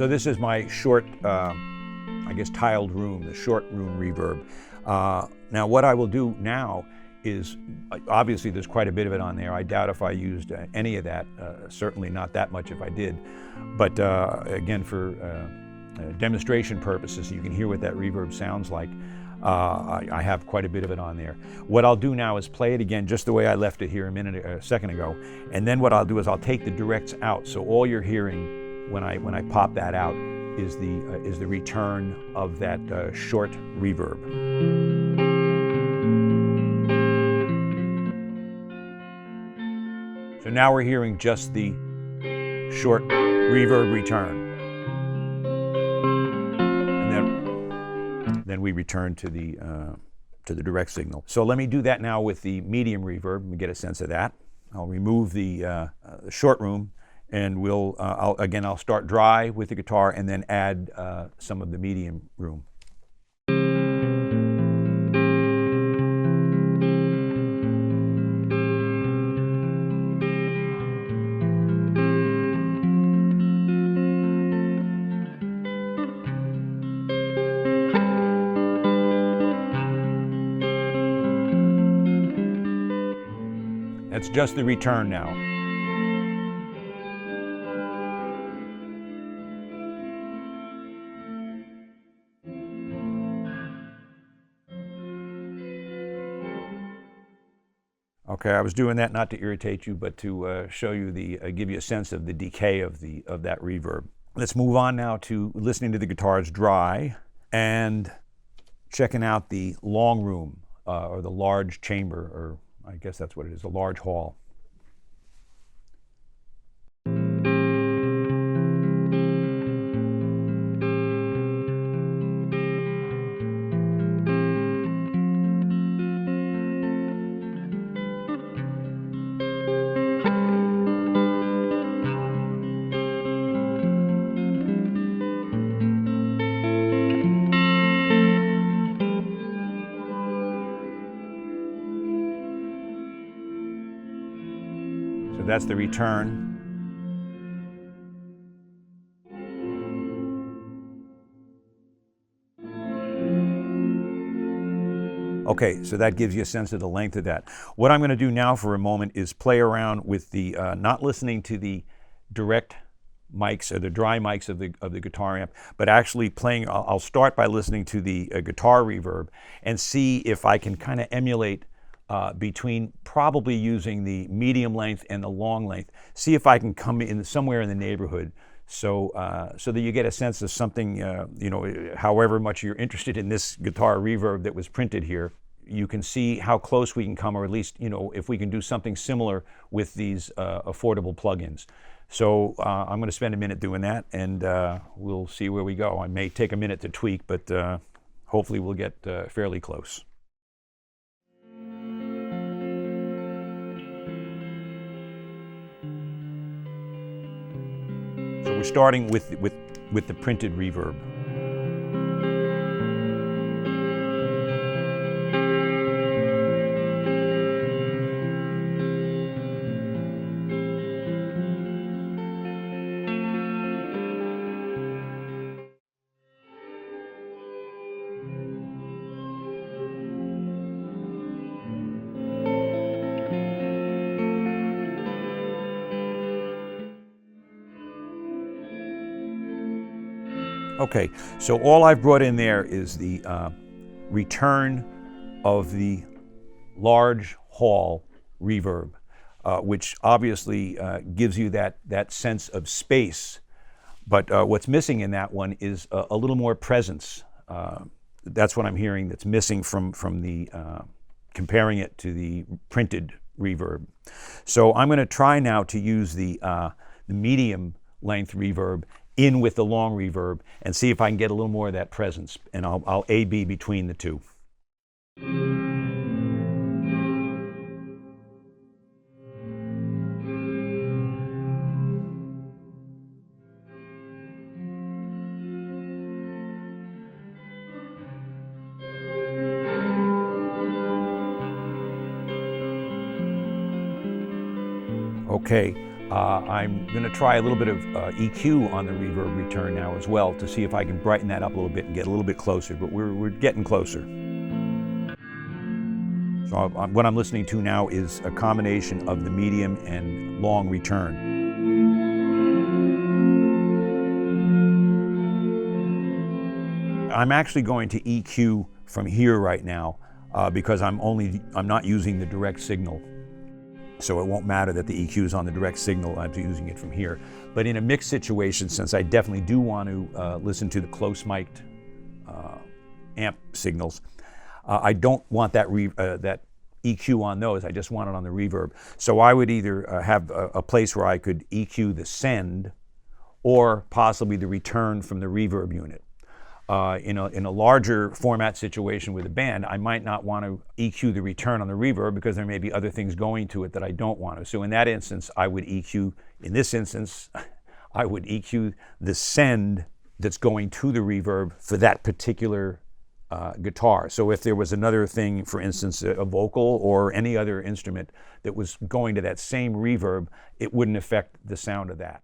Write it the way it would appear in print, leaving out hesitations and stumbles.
So this is my short, I guess, tiled room, the short room reverb. Now what I will do now is, obviously there's quite a bit of it on there. I doubt if I used any of that, certainly not that much if I did. But again, for demonstration purposes, so you can hear what that reverb sounds like. I have quite a bit of it on there. What I'll do now is play it again just the way I left it here a second ago, and then what I'll do is I'll take the directs out. So all you're hearing when I pop that out is the return of that short reverb. So now we're hearing just the short reverb return. Then we return to the direct signal. So let me do that now with the medium reverb and get a sense of that. I'll remove the short room, and I'll start dry with the guitar and then add some of the medium room. That's just the return now. Okay, I was doing that not to irritate you, but to show you give you a sense of the decay of that reverb. Let's move on now to listening to the guitars dry and checking out the long room or the large chamber, or I guess that's what it is, a large hall. So that's the return. Okay, so that gives you a sense of the length of that. What I'm going to do now for a moment is play around with the, not listening to the direct mics or the dry mics of the guitar amp, but actually playing. I'll start by listening to the guitar reverb and see if I can kind of emulate between probably using the medium length and the long length. See if I can come in somewhere in the neighborhood, so that you get a sense of something. However much you're interested in this guitar reverb that was printed here, you can see how close we can come, or at least if we can do something similar with these affordable plugins. So I'm going to spend a minute doing that, and we'll see where we go. I may take a minute to tweak, but hopefully we'll get fairly close. So we're starting with the printed reverb. Okay, so all I've brought in there is the return of the large hall reverb, which obviously gives you that sense of space. But what's missing in that one is a little more presence. That's what I'm hearing that's missing from the comparing it to the printed reverb. So I'm going to try now to use the medium length reverb in with the long reverb and see if I can get a little more of that presence, and I'll A/B between the two. Okay, I'm going to try a little bit of EQ on the reverb return now as well to see if I can brighten that up a little bit and get a little bit closer, but we're getting closer. So what I'm listening to now is a combination of the medium and long return. I'm actually going to EQ from here right now because I'm not using the direct signal. So it won't matter that the EQ is on the direct signal, I'm using it from here. But in a mixed situation, since I definitely do want to listen to the close mic'd amp signals, I don't want that EQ on those, I just want it on the reverb. So I would either have a place where I could EQ the send or possibly the return from the reverb unit. In a larger format situation with a band, I might not want to EQ the return on the reverb because there may be other things going to it that I don't want to. So in that instance, I would EQ, in this instance, I would EQ the send that's going to the reverb for that particular guitar. So if there was another thing, for instance, a vocal or any other instrument that was going to that same reverb, it wouldn't affect the sound of that.